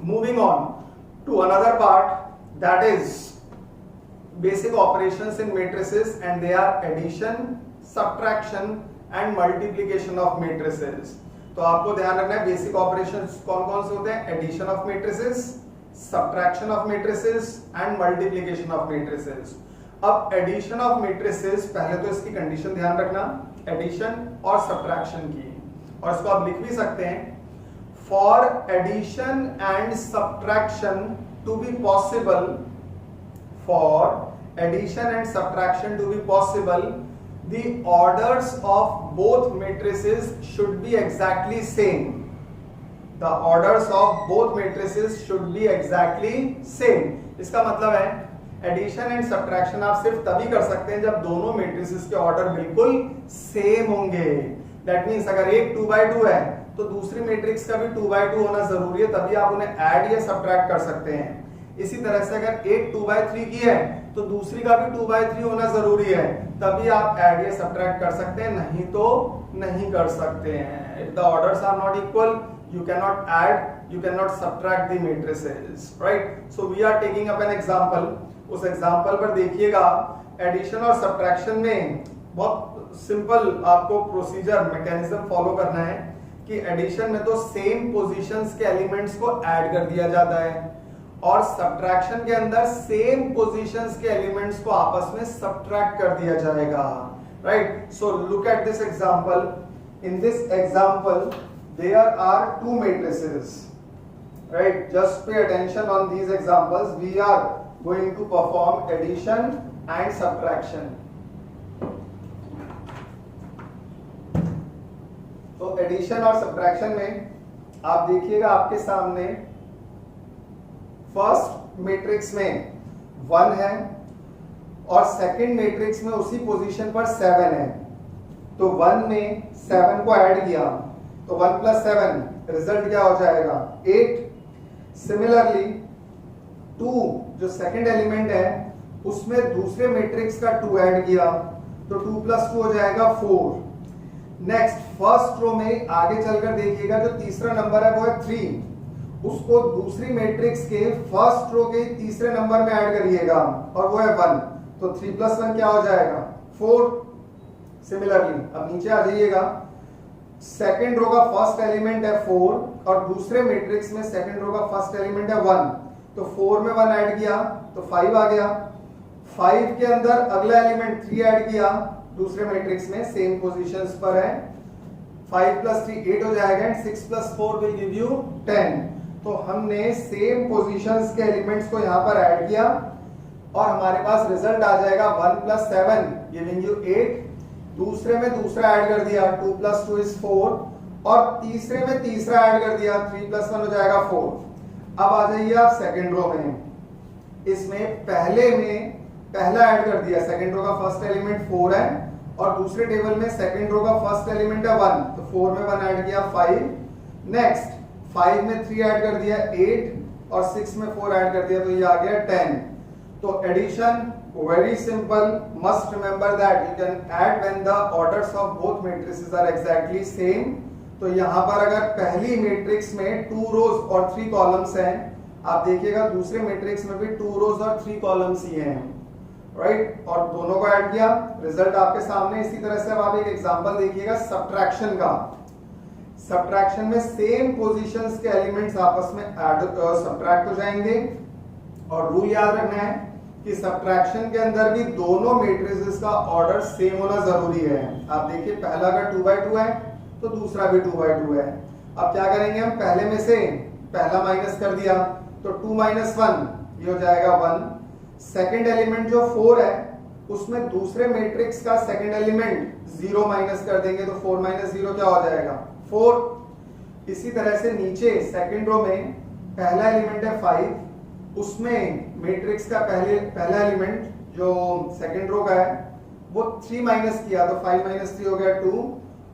Moving on to another part, that is basic operations in matrices, and they are addition, subtraction and multiplication of matrices. तो आपको ध्यान रखना है basic operations कौन कौन से होते हैं, addition of matrices, subtraction of matrices and multiplication of matrices. अब एडिशन ऑफ मैट्रिसेस, पहले तो इसकी कंडीशन ध्यान रखना, एडिशन और सब्ट्रैक्शन की, और इसको आप लिख भी सकते हैं, for addition and subtraction to be possible, for addition and subtraction to be possible, the orders of both matrices should be exactly same. The orders of both matrices should be exactly same. इसका मतलब है addition and subtraction आप सिर्फ तभी कर सकते हैं जब दोनों मैट्रिसेस के ऑर्डर बिल्कुल सेम होंगे। दैट मींस अगर एक 2/2 है तो दूसरी मैट्रिक्स का भी 2/2 होना जरूरी है, तभी आप उन्हें ऐड या सब्ट्रैक्ट कर सकते हैं। इसी तरह से अगर एक 2/3 की है तो दूसरी का भी 2/3 होना जरूरी है, तभी आप ऐड या सब्ट्रैक्ट कर सकते हैं, नहीं तो नहीं कर सकते हैं। If the orders are not equal, you cannot add, you cannot subtract the matrices, right? So we are taking up an example. उस एग्जाम्पल पर देखिएगा, एडिशन और सब्ट्रैक्शन में बहुत सिंपल आपको प्रोसीजर मैकेनिज्म फॉलो करना है कि एडिशन में तो सेम पोजीशंस के एलिमेंट्स को ऐड कर दिया जाता है, और सब्ट्रैक्शन के अंदर सेम पोजीशंस के एलिमेंट्स को आपस में सब्ट्रैक्ट कर दिया जाएगा, right? So look at this example. In this example there are two matrices, right? Just pay attention on these examples. We are going to perform addition and subtraction. तो addition और subtraction में आप देखिएगा आपके सामने फर्स्ट मैट्रिक्स में 1 है और सेकंड मैट्रिक्स में उसी पोजीशन पर 7 है, तो 1 में 7 को ऐड किया तो 1 + 7 रिजल्ट क्या हो जाएगा, 8। सिमिलरली 2 जो सेकंड एलिमेंट है उसमें दूसरे मैट्रिक्स का 2 ऐड किया तो 2 + 2 हो जाएगा 4। नेक्स्ट फर्स्ट रो में आगे चलकर देखिएगा जो तीसरा नंबर है वो है 3, उसको दूसरी मैट्रिक्स के फर्स्ट रो के तीसरे नंबर में ऐड करिएगा और वो है 1, तो 3 + 1 क्या हो जाएगा, 4। सिमिलरली अब नीचे आ जाइएगा, सेकंड रो का फर्स्ट एलिमेंट है 4 और दूसरे मैट्रिक्स में सेकंड रो का फर्स्ट एलिमेंट है 1, तो 4 में 1 ऐड किया तो 5 आ गया। 5 के अंदर अगला एलिमेंट 3 ऐड किया दूसरे मैट्रिक्स में, सेम पोजीशंस पर है, 5 + 3 8 हो जाएगा एंड 6 + 4 विल गिव यू 10। तो हमने सेम पोजीशंस के एलिमेंट्स को यहां पर ऐड किया और हमारे पास रिजल्ट आ जाएगा 1 + 7 गिविंग यू 8। दूसरे में दूसरा ऐड कर दिया 2 + 2 = 4 और तीसरे में तीसरा ऐड कर दिया 3 + 1 हो जाएगा 4। अब आ जाइए आप सेकंड रो में, इसमें पहले में पहला ऐड कर दिया, सेकंड रो का फर्स्ट एलिमेंट 4 है और दूसरे टेबल में सेकंड रो का फर्स्ट एलिमेंट है 1, तो 4 में 1 ऐड किया 5। नेक्स्ट 5 में 3 ऐड कर दिया 8 और 6 में 4 ऐड कर दिया तो ये आ गया 10। तो addition very simple, must remember that you can add when the orders of both matrices are exactly same. तो यहाँ पर अगर पहली मैट्रिक्स में 2 रोज और 3 कॉलम्स हैं, आप देखिएगा दूसरे मैट्रिक्स में भी 2 रोज और 3 कॉलम्स ही हैं, राइट? और दोनों को ऐड किया, रिजल्ट आपके सामने। इसी तरह से अब आप एक एग्जांपल देखिएगा सब्ट्रैक्शन का। सब्ट्रैक्शन में सेम पोजीशंस के एलिमेंट्स आपस में सब्ट्रैक्ट हो जाएंगे और रूल याद रखना है कि सब्ट्रैक्शन के अंदर भी दोनों मैट्रिसेस का ऑर्डर सेम होना जरूरी है। आप देखिए पहला अगर 2/2 है तो दूसरा भी 2/2 है। अब क्या करेंगे हम, पहले में से पहला माइनस कर दिया तो 2 - 1 ये हो जाएगा 1। सेकंड एलिमेंट जो 4 है उसमें दूसरे मैट्रिक्स का सेकंड एलिमेंट 0 माइनस कर देंगे तो 4 - 0 क्या हो जाएगा, 4। इसी तरह से नीचे सेकंड रो में पहला एलिमेंट है 5, उसमें मैट्रिक्स का पहला एलिमेंट जो सेकंड रो का है वो 3 माइनस किया तो 5 - 3 हो गया 2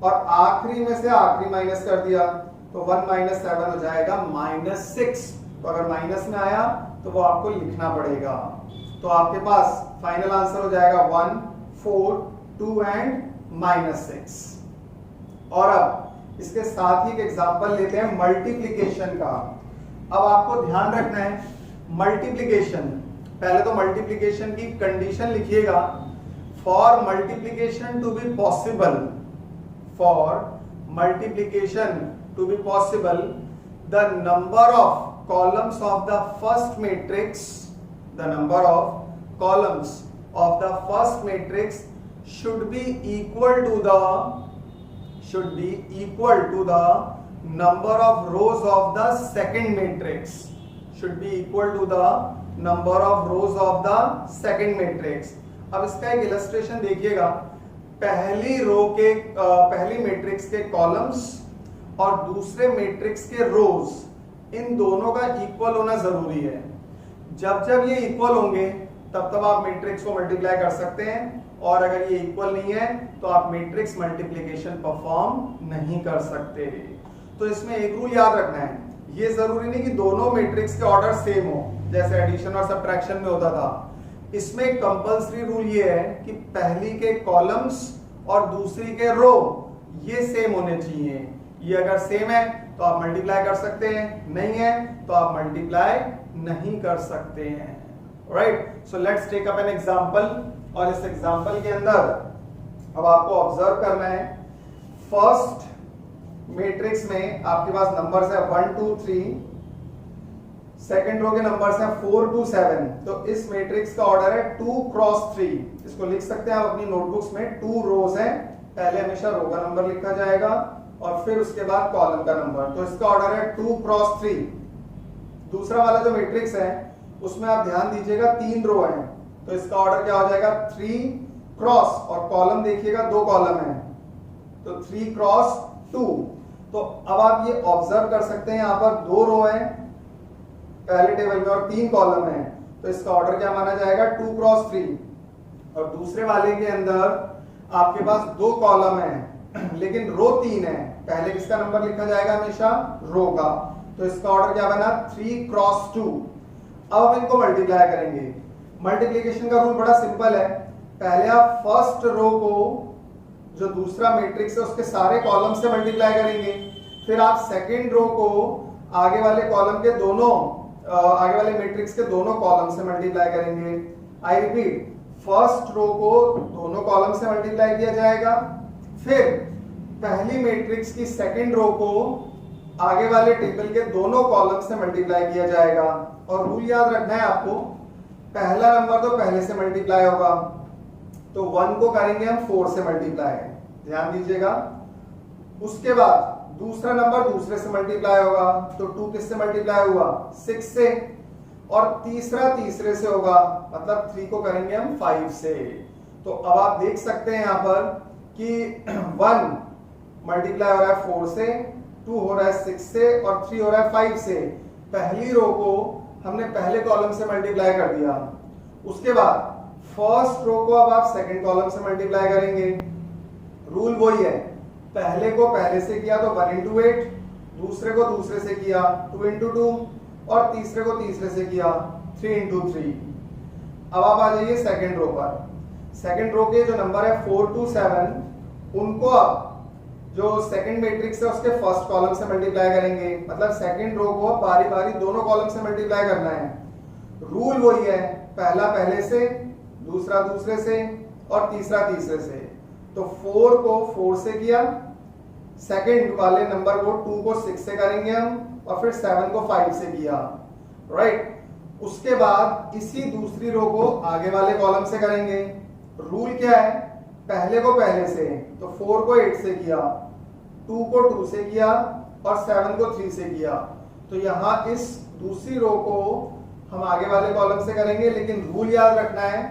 और आखिरी में से आखिरी माइनस कर दिया तो 1 - 7 हो जाएगा -6। तो अगर माइनस में आया तो वो आपको लिखना पड़ेगा। तो आपके पास फाइनल आंसर हो जाएगा 1 4 2 एंड -6। और अब इसके साथ ही एक एग्जांपल लेते हैं मल्टीप्लिकेशन का। अब आपको ध्यान रखना है मल्टीप्लिकेशन, पहले तो मल्टीप्लिकेशन की कंडीशन लिखिएगा। For multiplication to be possible, for multiplication to be possible, the number of columns of the first matrix, the number of columns of the first matrix should be equal to the number of rows of the second matrix, should be equal to the number of rows of the second matrix। अब इसका एक illustration देखिएगा, पहली रो के पहली matrix के columns और दूसरे मैट्रिक्स के रोज, इन दोनों का इक्वल होना जरूरी है। जब जब ये इक्वल होंगे तब तब आप मैट्रिक्स को मल्टीप्लाई कर सकते हैं, और अगर ये इक्वल नहीं है तो आप मैट्रिक्स मल्टीप्लिकेशन परफॉर्म नहीं कर सकते। तो इसमें एक रूल याद रखना है, ये जरूरी नहीं कि दोनों मैट्रिक्स के ऑर्डर सेम हो, जैसे एडिशन और सब्ट्रैक्शन में होता था। इसमें कंपल्सरी रूल ये है कि पहली के कॉलम्स और दूसरी के रो ये सेम होने चाहिए। ये अगर सेम है तो आप मल्टीप्लाई कर सकते हैं, नहीं है तो आप मल्टीप्लाई नहीं कर सकते हैं। Right, so let's take up an example, और इस एग्जांपल के अंदर अब आपको ऑब्जर्व करना है, फर्स्ट मैट्रिक्स में आपके पास नंबर्स है 1 2 3, सेकंड रो के नंबर्स हैं 4 2 7। तो इस मैट्रिक्स का ऑर्डर है 2 क्रॉस 3। इसको लिख सकते हैं आप अपनी नोटबुक्स में, 2 रोज हैं, पहले हमेशा रो का नंबर लिखा जाएगा और फिर उसके बाद कॉलम का नंबर। तो इसका ऑर्डर है 2 क्रॉस 3। दूसरा वाला जो मैट्रिक्स है उसमें आप ध्यान दीजिएगा 3 रो हैं, तो इसका ऑर्डर क्या हो जाएगा 3 क्रॉस, और कॉलम देखिएगा 2 कॉलम है, तो 3 क्रॉस 2। तो अब आप ये ऑब्जर्व कर सकते हैं, यहाँ पर 2 रो हैं पहले टेबल में और 3 कॉलम है, तो इसका ऑर्डर क्या माना जाएगा 2 क्रॉस 3। और दूसरे वाले के अंदर आपके पास 2 कॉलम है लेकिन रो 3 है, पहले किसका नंबर लिखा जाएगा हमेशा रो का, तो इसका ऑर्डर क्या बना 3 क्रॉस 2। अब हम इनको मल्टीप्लाई करेंगे। मल्टीप्लिकेशन का रूल बड़ा सिंपल है, पहले आप फर्स्ट रो को जो दूसरा मैट्रिक्स है उसके सारे कॉलम से मल्टीप्लाई करेंगे, फिर आप सेकंड रो को आगे वाले कॉलम के दोनों आगे वाले मैट्रिक्स के दोनों कॉलम से मल्टीप्लाई करेंगे। आई रिपीट, फर्स्ट रो को दोनों कॉलम से मल्टीप्लाई किया जाएगा, फिर पहली मैट्रिक्स की सेकंड रो को आगे वाले टेबल के दोनों कॉलम से मल्टीप्लाई किया जाएगा। और रूल याद रखना है आपको, पहला नंबर तो पहले से मल्टीप्लाई होगा, तो 1 को करेंगे हम 4 से मल्टीप्लाई, ध्यान दीजिएगा। उसके बाद दूसरा नंबर दूसरे से मल्टीप्लाई होगा, तो 2 किससे मल्टीप्लाई हुआ 6 से, और तीसरा तीसरे से होगा, मतलब 3 को करेंगे हम 5 से। तो अब आप देख सकते हैं यहाँ पर कि 1 मल्टीप्लाई हो रहा है 4 से, 2 हो रहा है 6 से, और 3 हो रहा है 5 से। पहली रो को हमने पहले कॉलम से मल्टीप्लाई कर दिया, उसके बाद फर्स्ट रो को अब आप सेकंड कॉलम से मल्टीप्लाई करेंगे। रूल वही है, पहले को पहले से किया तो 1 into 8, दूसरे को दूसरे से किया 2 into 2, और तीसरे को तीसरे से किया 3 into 3। अब आप आ जाइए सेकंड रो पर। सेकंड रो के जो नंबर है 4 2 7, उनको आप जो सेकंड मैट्रिक्स है उसके फर्स्ट कॉलम से मल्टीप्लाई करेंगे, मतलब सेकंड रो को बारी बारी दोनों कॉलम से मल्टीप्लाई करना है। रूल वही है, पहला पहले से, दूसरा दूसरे से, और तीसरा तीसरे से। तो 4 को 4 से किया, सेकंड वाले नंबर को 2 को 6 से करेंगे हम, और फिर 7 को 5 से किया, राइट। उसके बाद इसी दूसरी रो को आगे वाले कॉलम से करेंगे। रूल क्या है, पहले को पहले से, तो 4 को 8 से किया, 2 को 2 से किया, और 7 को 3 से किया। तो यहाँ इस दूसरी रो को हम आगे वाले कॉलम से करेंगे, लेकिन रूल याद रखना है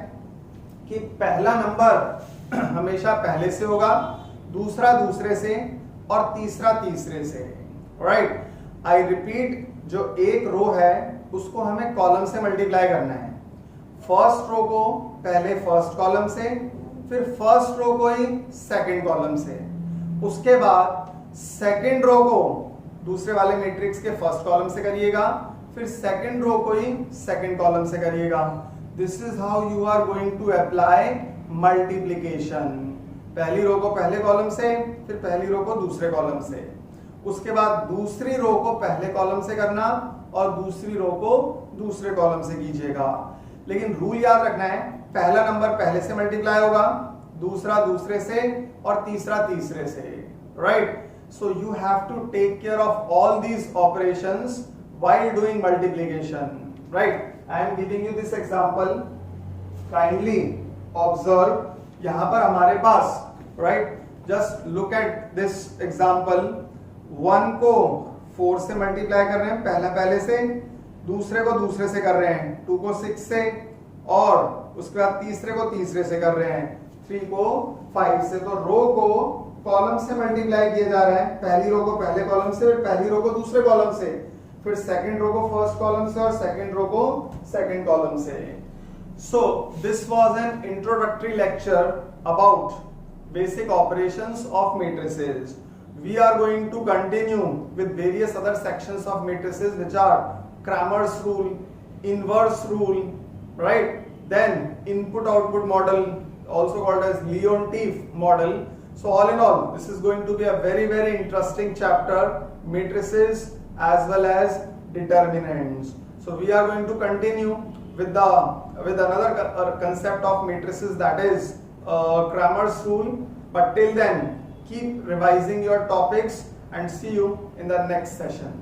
कि पहला नंबर हमेशा पहले से होगा, दूसरा दूसरे से, और तीसरा तीसरे से, राइट। आई रिपीट, जो एक रो है उसको हमें कॉलम से मल्टीप्लाई करना है। फर्स्ट रो को पहले फर्स्ट कॉलम से, फिर फर्स्ट रो को ही सेकंड कॉलम से, उसके बाद सेकंड रो को दूसरे वाले मैट्रिक्स के फर्स्ट कॉलम से करिएगा, फिर सेकंड रो को ही सेकंड कॉलम से करिएगा। This is how you are going to apply multiplication. पहली रो को पहले कॉलम से, फिर पहली रो को दूसरे कॉलम से, उसके बाद दूसरी रो को पहले कॉलम से करना, और दूसरी रो को दूसरे कॉलम से कीजिएगा। लेकिन रूल याद रखना है, पहला नंबर पहले से मल्टीप्लाई होगा, दूसरा दूसरे से और तीसरा तीसरे से, right? So you have to take care of all these operations while doing multiplication, right? I am giving you this example. Kindly observe. यहां पर हमारे पास, right? Just look at this example. 1 को 4 से मल्टीप्लाई कर रहे हैं, पहला पहले से, दूसरे को दूसरे से कर रहे हैं, 2 को 6 से, और उसके बाद तीसरे को तीसरे से कर रहे हैं, 3 को 5 से। तो रो को कॉलम से मल्टीप्लाई किया जा रहा है, पहली रो को पहले कॉलम से, फिर पहली रो को दूसरे कॉलम से, फिर सेकंड रो को फर्स्ट कॉलम से और सेकंड रो को सेकंड कॉलम से। So this was an introductory lecture about basic operations of matrices. We are going to continue with various other sections of matrices which are Cramer's rule, inverse rule, right? Then input output model, also called as Leontief model. So all in all, this is going to be a very interesting chapter, matrices as well as determinants. So we are going to continue with another concept of matrices, that is Cramer's rule. But till then, keep revising your topics and see you in the next session.